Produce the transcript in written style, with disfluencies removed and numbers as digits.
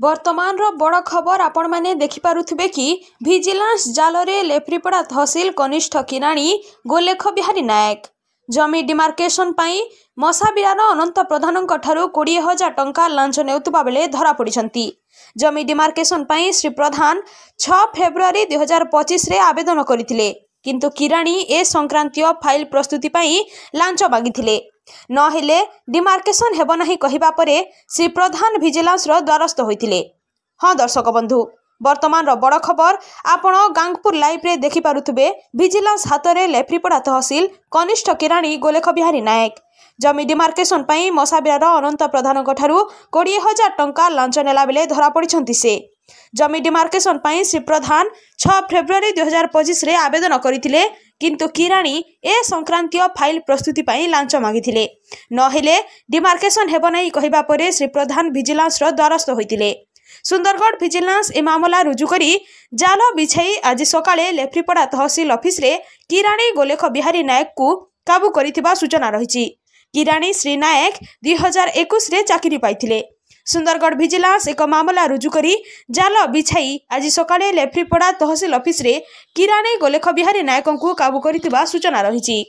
वर्तमान बड़ खबर आपण मैंने देखिपे कि विजिलेंस जाल में लेफ्रीपड़ा तहसिल कनिष्ठ किराणी गोलेख बिहारी नायक जमी डिमार्केशन पाई मसाबिरार अनंत प्रधान 20,000 टंका लांच नेउतबा बेले धरा पड़िछंती। जमी डिमार्केशन पाई श्री प्रधान 6 फेब्रुआरी 2025 रे आवेदन करथिले, किंतु किराणी ए संक्रांतीय फाइल प्रस्तुति पाई लांच मागिथिले। नहेले डिमार्केशन हेब नाही कहिबा परे श्री प्रधान विजिलेंस द्वारस्थ होइथिले। हाँ दर्शक बंधु, वर्तमान बड़ खबर आपण गांगपुर लाइव रे देखि पारुथबे। विजिलेंस हाथ में लेफ्रीपड़ा तहसिल कनिष्ठ किराणी गोलेख बिहारी नायक जमी डिमार्केशन पाई मसाबिरार अनंत प्रधान 20,000 टंका लांच नेला बेले धरा पड़िछंती। से जमी डिमार्केशन पाई श्री प्रधान 6 फेब्रुआरी 2025 रे आवेदन करथिले, किंतु किराणी ए संक्रांतीय फाइल प्रस्तुति पाई लांच मागिथिले। नहेले डिमार्केशन हेब नाही कहिबा परे श्री प्रधान विजिलेंस द्वारस्थ होइतिले। सुंदरगढ़ विजिलेंस ए मामला रुजु करी जाल बिछाई आज सकाळे लेफ्रीपड़ा तहसिल ऑफिस रे किराणी गोलेख बिहारी नायक को काबू करिथिबा सूचना रहिछि। किराणी श्री नायक 2021 रे चाकरी पाइथिले। सुंदरगढ़ विजिलेंस एक मामला रुजु करी जाल बिछाई आज सकाळे लेफ्रीपड़ा तहसिल ऑफिस रे किराणी गोलेख बिहारी नायक को काबू करिथिबा सूचना रहिछि।